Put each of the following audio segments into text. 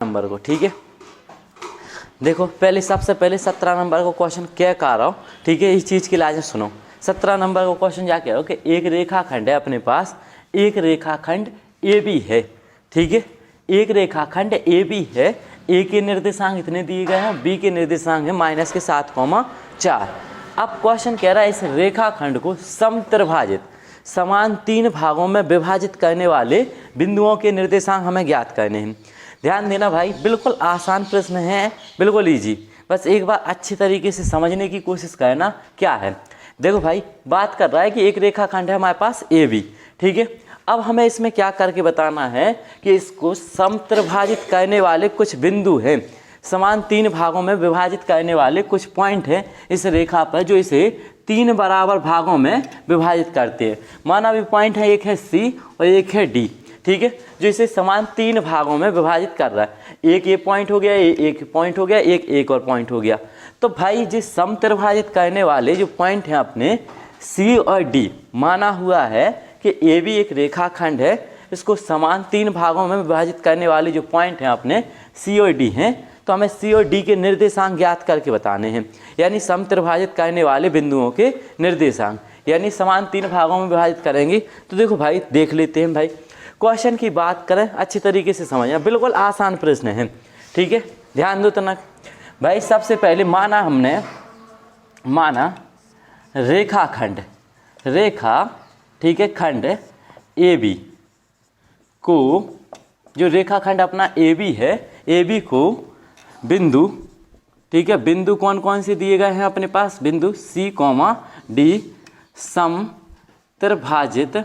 Number को। ठीक है, देखो पहले सबसे पहले 17 नंबर को क्वेश्चन क्या कह रहा हूँ। ठीक है, इस चीज़ की लाजत सुनो। 17 नंबर को क्वेश्चन क्या कह रहा हूँ कि एक रेखाखंड है अपने पास, एक रेखाखंड ए बी है। ठीक है, एक रेखाखंड ए बी है, ए के निर्देशांक इतने दिए गए हैं, बी के निर्देशांक है -7,4। अब क्वेश्चन कह रहा है इस रेखाखंड को समत्रिभाजित समान 3 भागों में विभाजित करने वाले बिंदुओं के निर्देशांक हमें ज्ञात करने हैं। ध्यान देना भाई, बिल्कुल आसान प्रश्न है, बिल्कुल इजी। बस एक बार अच्छी तरीके से समझने की कोशिश करना क्या है। देखो भाई, बात कर रहा है कि एक रेखाखंड है हमारे पास ए बी। ठीक है, अब हमें इसमें क्या करके बताना है कि इसको समत्रिभाजित करने वाले कुछ बिंदु हैं, समान 3 भागों में विभाजित करने वाले कुछ पॉइंट हैं इस रेखा पर, जो इसे 3 बराबर भागों में विभाजित करते हैं। माना भी पॉइंट है, एक है सी और एक है डी। ठीक है, जो इसे समान 3 भागों में विभाजित कर रहा है। एक ये पॉइंट हो गया, एक पॉइंट हो गया, एक और पॉइंट हो गया। तो भाई जिस समत्रिभाजित करने वाले जो पॉइंट हैं अपने सी और डी, माना हुआ है कि ए बी एक रेखाखंड है, इसको समान 3 भागों में विभाजित करने वाले जो पॉइंट हैं अपने सी और डी हैं, तो हमें सी और डी के निर्देशांक ज्ञात करके बताने हैं, यानी समत्रिभाजित करने वाले बिंदुओं के निर्देशांक, यानी समान 3 भागों में विभाजित करेंगे। तो देखो भाई, देख लेते हैं भाई, क्वेश्चन की बात करें अच्छी तरीके से समझना, बिल्कुल आसान प्रश्न है। ठीक है, ध्यान दो तना भाई। सबसे पहले माना रेखाखंड, ठीक है, खंड ए बी को, जो रेखाखंड अपना ए बी है, ए बी को बिंदु, ठीक है, बिंदु कौन कौन से दिए गए हैं अपने पास, बिंदु सी डी समत्रिभाजित,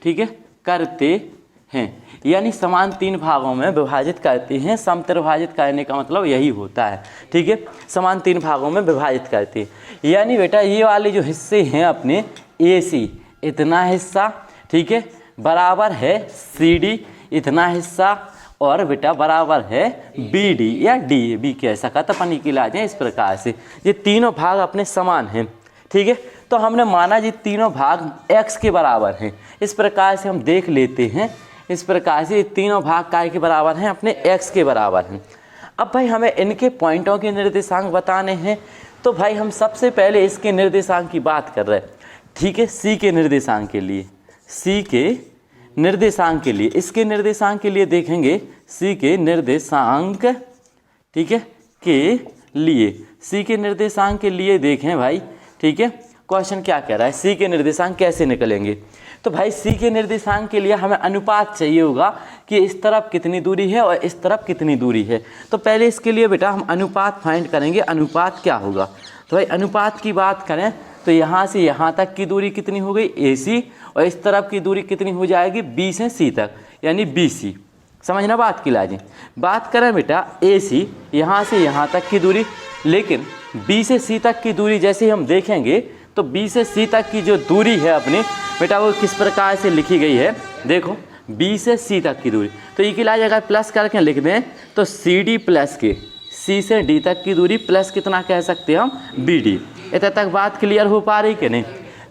ठीक है, करते हैं, यानी समान 3 भागों में विभाजित करते हैं। समत्रिभाजित करने का मतलब यही होता है। ठीक है, समान 3 भागों में विभाजित करते हैं, यानी बेटा ये वाले जो हिस्से हैं अपने ए सी, इतना हिस्सा, ठीक है, बराबर है सी डी, इतना हिस्सा, और बेटा बराबर है बी डी या डी बी कह सका तो पानी की लाजें। इस प्रकार से ये तीनों भाग अपने समान हैं। ठीक है, तो हमने माना ये तीनों भाग x के बराबर हैं। इस प्रकार से हम देख लेते हैं, इस प्रकार से ये तीनों भाग काय के बराबर हैं, अपने x के बराबर हैं। अब भाई हमें इनके पॉइंटों के निर्देशांक बताने हैं, तो भाई हम सबसे पहले इसके निर्देशांक की बात कर रहे हैं। ठीक है, सी के निर्देशांक के लिए, सी के निर्देशांक के लिए, इसके निर्देशांक के लिए देखेंगे सी के निर्देशांक, ठीक है, के लिए, सी के निर्देशांक के लिए देखें भाई। ठीक है, क्वेश्चन क्या कह रहा है, सी के निर्देशांक कैसे निकलेंगे। तो भाई सी के निर्देशांक के लिए हमें अनुपात चाहिए होगा कि इस तरफ कितनी दूरी है और इस तरफ कितनी दूरी है। तो पहले इसके लिए बेटा हम अनुपात फाइंड करेंगे। अनुपात क्या होगा, तो भाई अनुपात की बात करें तो यहाँ से यहाँ तक की दूरी कितनी हो गई ए सी, और इस तरफ की दूरी कितनी हो जाएगी बी से सी तक, यानी बी सी। समझना बात की लाजें। बात करें बेटा ए सी, यहाँ से यहाँ तक की दूरी, लेकिन बी से सी तक की दूरी जैसे हम देखेंगे तो बी से सी तक की जो दूरी है अपनी बेटा वो किस प्रकार से लिखी गई है, देखो बी से सी तक की दूरी, तो ई की लाज अगर प्लस करके लिख दें तो सी डी प्लस के सी से डी तक की दूरी प्लस कितना कह सकते हैं हम, बी डी। इतना तक बात क्लियर हो पा रही कि नहीं।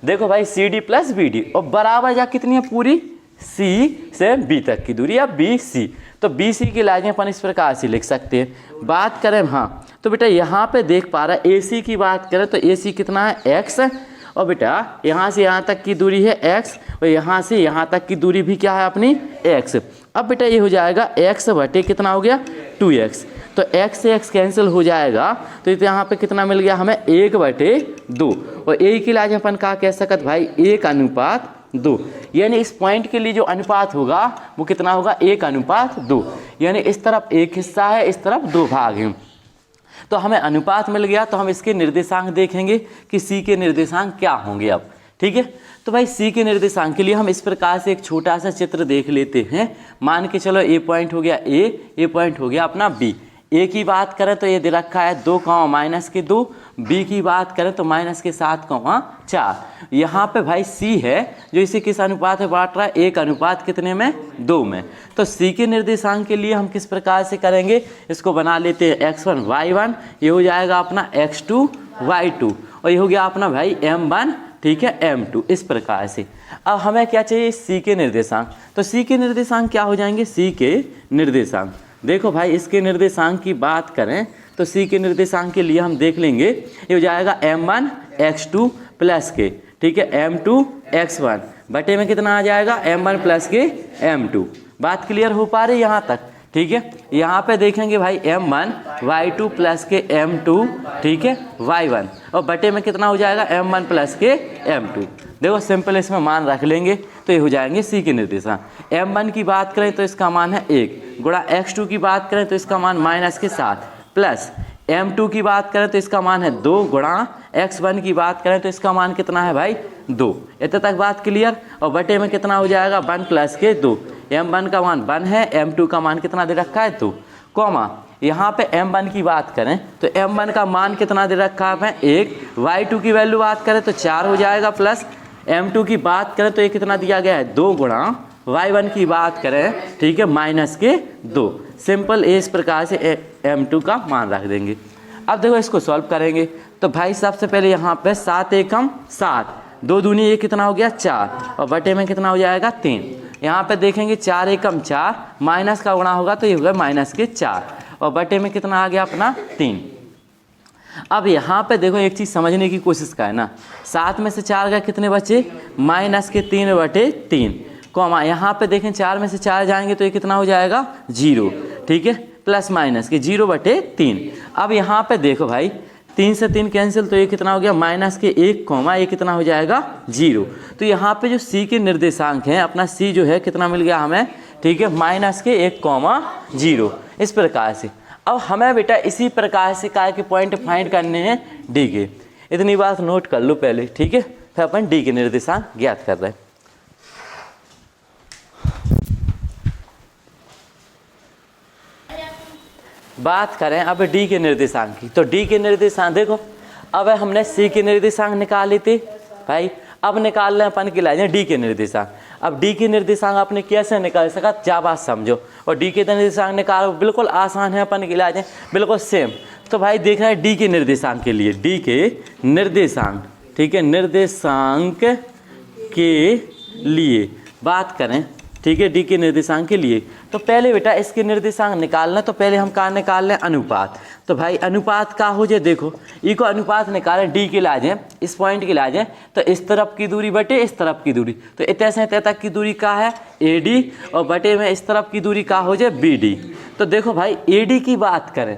देखो भाई C D plus B D, और बराबर जा कितनी है पूरी सी से बी तक की दूरी, या बी सी, तो बी सी की लाजें अपन इस प्रकार से लिख सकते हैं। बात करें हाँ, तो बेटा यहाँ पे देख पा रहा है ए सी की बात करें तो ए सी कितना है एक्स, और बेटा यहाँ से यहाँ तक की दूरी है एक्स, और यहाँ से यहाँ तक की दूरी भी क्या है अपनी एक्स। अब बेटा ये हो जाएगा एक्स बटे कितना हो गया 2x, तो x से x कैंसिल हो जाएगा, तो यहाँ पे कितना मिल गया हमें 1/2, और a की लाज अपन क्या कह सकते भाई 1:2, यानी इस पॉइंट के लिए जो अनुपात होगा वो कितना होगा 1:2, यानी इस तरफ एक हिस्सा है, इस तरफ 2 भाग हैं। तो हमें अनुपात मिल गया, तो हम इसके निर्देशांक देखेंगे कि सी के निर्देशांक क्या होंगे अब। ठीक है, तो भाई सी के निर्देशांक के लिए हम इस प्रकार से एक छोटा सा चित्र देख लेते हैं। मान के चलो ए पॉइंट हो गया ए पॉइंट हो गया अपना बी। ए की बात करें तो ये दे रखा है 2, -2, बी की बात करें तो -7,4। यहाँ पे भाई सी है जो इसे किस अनुपात में बांट रहा है, 1 अनुपात कितने में 2 में। तो सी के निर्देशांक के लिए हम किस प्रकार से करेंगे, इसको बना लेते हैं x1 y1, ये हो जाएगा अपना x2 y2, और ये हो गया अपना भाई m1, ठीक है m2 इस प्रकार से। अब हमें क्या चाहिए, c के निर्देशांक। तो c के निर्देशांक क्या हो जाएंगे, c के निर्देशांक देखो भाई इसके निर्देशांक की बात करें तो c के निर्देशांक के लिए हम देख लेंगे, ये हो जाएगा m1 x2 प्लस के, ठीक है m2 x1 बटे में कितना आ जाएगा m1 प्लस के m2। बात क्लियर हो पा रही यहाँ तक, ठीक है। यहाँ पे देखेंगे भाई m1 y2 प्लस के m2, ठीक है y1 और बटे में कितना हो जाएगा m1 प्लस के m2। देखो सिंपल इसमें मान रख लेंगे तो ये हो जाएंगे c के निर्देशांक। m1 की बात करें तो इसका मान है 1 गुणा x2 की बात करें तो इसका मान माइनस के 7 प्लस m2 की बात करें तो इसका मान है 2 गुणा x1 की बात करें तो इसका मान कितना है भाई 2। इतने तक बात क्लियर। और बटे में कितना हो जाएगा 1 प्लस के 2, m1 का मान 1 है, m2 का मान कितना दे रखा है 2, कॉमा यहाँ पे m1 की बात करें तो m1 का मान कितना दे रखा है 1, y2 की वैल्यू बात करें तो 4 हो जाएगा प्लस m2 की बात करें तो ये कितना दिया गया है 2 गुणा y1 की बात करें, ठीक है माइनस के 2। सिंपल इस प्रकार से m2 का मान रख देंगे। अब देखो इसको सॉल्व करेंगे तो भाई सबसे पहले यहाँ पे 7 एकम 7, 2 दूनी ये कितना हो गया 4 और बटे में कितना हो जाएगा 3। यहाँ पे देखेंगे 4 एकम 4 माइनस का गुणा होगा तो ये होगा माइनस के 4 और बटे में कितना आ गया अपना 3। अब यहाँ पे देखो एक चीज़ समझने की कोशिश करना, 7 में से 4 का कितने बचे माइनस के 3 बटे 3, कॉमा यहाँ पे देखें 4 में से 4 जाएंगे तो ये कितना हो जाएगा 0, ठीक है प्लस माइनस के 0 बटे 3। अब यहाँ पे देखो भाई 3 से 3 कैंसिल तो ये कितना हो गया माइनस के 1 कॉमा ये कितना हो जाएगा 0। तो यहाँ पे जो c के निर्देशांक हैं अपना c जो है कितना मिल गया हमें, ठीक है माइनस के 1 कॉमा 0 इस प्रकार से। अब हमें बेटा इसी प्रकार से काय के पॉइंट फाइंड करने हैं डी के। इतनी बात नोट कर लो पहले, ठीक है फिर अपन डी के निर्देशांक ज्ञात कर रहे हैं। बात करें अब डी के निर्देशांक की तो डी के निर्देशांक देखो अब हमने सी के निर्देशांक निकाल ली थी भाई, अब निकाल लें अपन के लाए डी के निर्देशांक। अब डी के निर्देशांक आपने कैसे निकाल सका, क्या बात समझो। और डी के निर्देशांक निकालो बिल्कुल आसान है अपन के लाए बिल्कुल सेम। तो भाई देख रहे हैं डी के निर्देशांक के लिए, डी के निर्देशांक, ठीक है निर्देशांक के लिए बात करें, ठीक है डी के निर्देशांक के लिए। तो पहले बेटा इसके निर्देशांक निकालना तो पहले हम कहाँ निकाल लें अनुपात। तो भाई अनुपात का हो जाए देखो ई को अनुपात निकालें डी के लाजें इस पॉइंट के लाजें तो इस तरफ की दूरी बटे इस तरफ की दूरी, तो इतने से इतने तक की दूरी का है AD और बटे में इस तरफ की दूरी का हो जाए BD। तो देखो भाई AD की बात करें,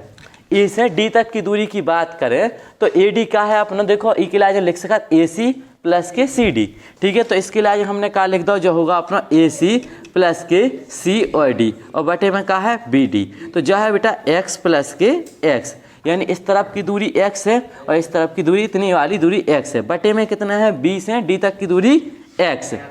ए से डी तक की दूरी की बात करें तो AD का है अपना देखो ई के लाजे लिख सका AC प्लस के CD, ठीक है। तो इसके लिए हमने कहा लिख दो जो होगा अपना AC प्लस के C और D और बटे में कहा है BD। तो जो है बेटा x प्लस के x, यानी इस तरफ की दूरी x है और इस तरफ की दूरी इतनी वाली दूरी x है, बटे में कितना है 20 है D तक की दूरी x है।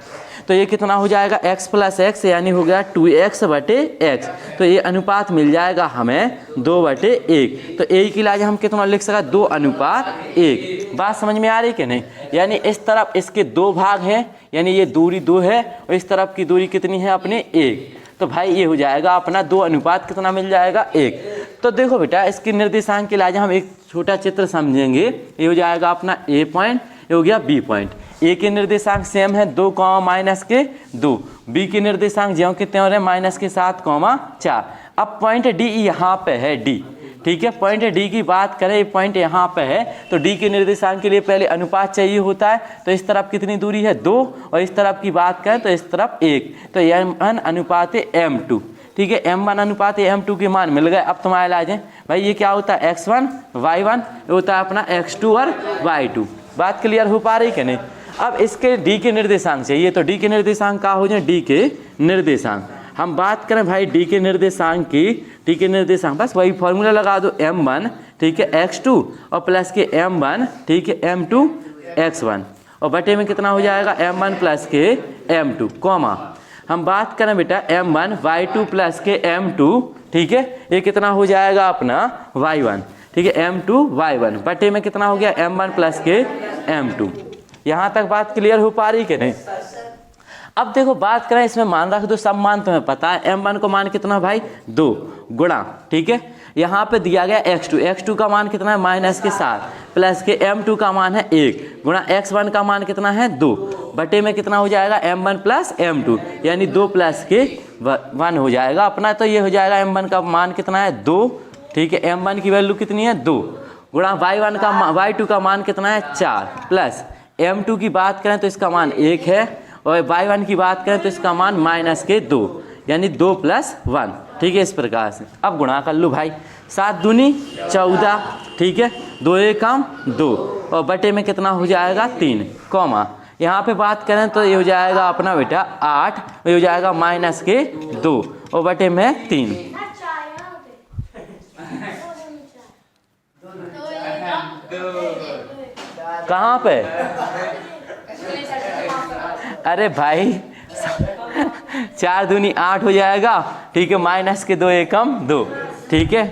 तो ये कितना हो जाएगा x प्लस x यानी हो गया 2x बटे x। तो ये अनुपात मिल जाएगा हमें 2 बटे 1। तो a की लाज हम कितना लिख सका 2 अनुपात 1। बात समझ में आ रही कि नहीं, यानी इस तरफ इसके 2 भाग हैं यानी ये दूरी 2 है और इस तरफ की दूरी कितनी है अपने 1। तो भाई ये हो जाएगा अपना 2 अनुपात कितना मिल जाएगा 1। तो देखो बेटा इसके निर्देशांक के लाज हम एक छोटा चित्र समझेंगे, ये हो जाएगा अपना A पॉइंट, ये हो गया B पॉइंट। ए के निर्देशांक सेम है 2 माइनस के 2, बी के निर्देशांक ज्यों के त्यों रहे माइनस के 7 4। अब पॉइंट डी यहाँ पे है डी, ठीक है पॉइंट डी की बात करें पॉइंट यहाँ पे है तो डी के निर्देशांक के लिए पहले अनुपात चाहिए होता है। तो इस तरफ कितनी दूरी है 2 और इस तरफ की बात करें तो इस तरफ 1, तो m1 अनुपात m2, ठीक है m1 अनुपात m2 के मान मिल गए। अब तुम्हारे ला जाए भाई ये क्या होता है x1 y1 होता है अपना x2 और y2। बात क्लियर हो पा रही कि नहीं। अब इसके डी के निर्देशांक चाहिए तो डी के निर्देशांक का हो जाए डी के निर्देशांक। हम बात करें भाई डी के निर्देशांक की, डी के निर्देशांक बस वही फॉर्मूला लगा दो m1 ठीक है x2 और प्लस के m1 ठीक है m2 x1 और बटे में कितना हो जाएगा m1 प्लस के m2 कॉमा हम बात करें बेटा m1 y2 प्लस के m2 ठीक है ये कितना हो जाएगा अपना y1 ठीक है m2 y1 बटे में कितना हो गया m1 प्लस के m2। यहाँ तक बात क्लियर हो पा रही कि नहीं। अब देखो बात करें इसमें मान रख दो, सब मान तुम्हें पता है, m1 को मान कितना भाई 2 गुणा, ठीक है, यहाँ पे दिया गया x2 का मान कितना है माइनस के 7 प्लस के m2 का मान है 1 गुणा x1 का मान कितना है 2 बटे में कितना हो जाएगा m1 प्लस m2 यानी 2 प्लस के 1 हो जाएगा अपना। तो ये हो जाएगा m1 का मान कितना है 2, ठीक है, m1 की वैल्यू कितनी है 2 गुणा y2 का मान कितना है 4 प्लस m2 की बात करें तो इसका मान 1 है और y1 की बात करें तो इसका मान माइनस के 2 यानी 2 प्लस 1, ठीक है, इस प्रकार से। अब गुणा कर लो भाई, 7 दूनी 14, ठीक है, 2 एकम 2 और बटे में कितना हो जाएगा 3 कॉमा, यहाँ पे बात करें तो ये हो जाएगा अपना बेटा 8, ये हो जाएगा माइनस के 2 और बटे में 3। कहाँ पे? अरे भाई 4 दूनी 8 हो जाएगा, ठीक है, माइनस के 2 एकम 2, ठीक है।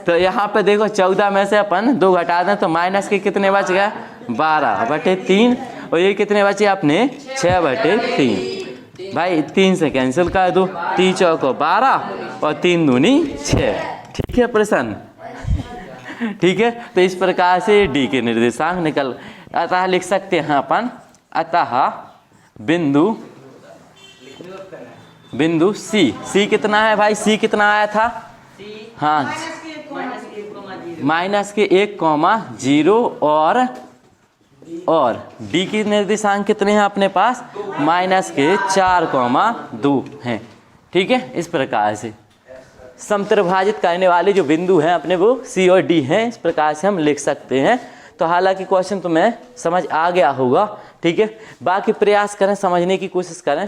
तो यहाँ पे देखो 14 में से अपन 2 घटा दें तो माइनस के कितने बच गए 12 बटे 3 और ये कितने बचे अपने 6 बटे 3। भाई 3 से कैंसिल कर दो, 3 चौको 12 और 3 दूनी 6, ठीक है प्रश्न, ठीक है। तो इस प्रकार से डी के निर्देशांक निकल, अतः लिख सकते हैं अपन, अतः बिंदु सी कितना है भाई, सी कितना आया था, हाँ माइनस के 1,0 और डी की निर्देशांक कितने हैं अपने पास, माइनस के 4,2 हैं, ठीक है। इस प्रकार से समत्रिभाजित करने वाले जो बिंदु हैं अपने वो सी और डी हैं, इस प्रकार से हम लिख सकते हैं। तो हालांकि क्वेश्चन तुम्हें समझ आ गया होगा, ठीक है, बाकी प्रयास करें, समझने की कोशिश करें।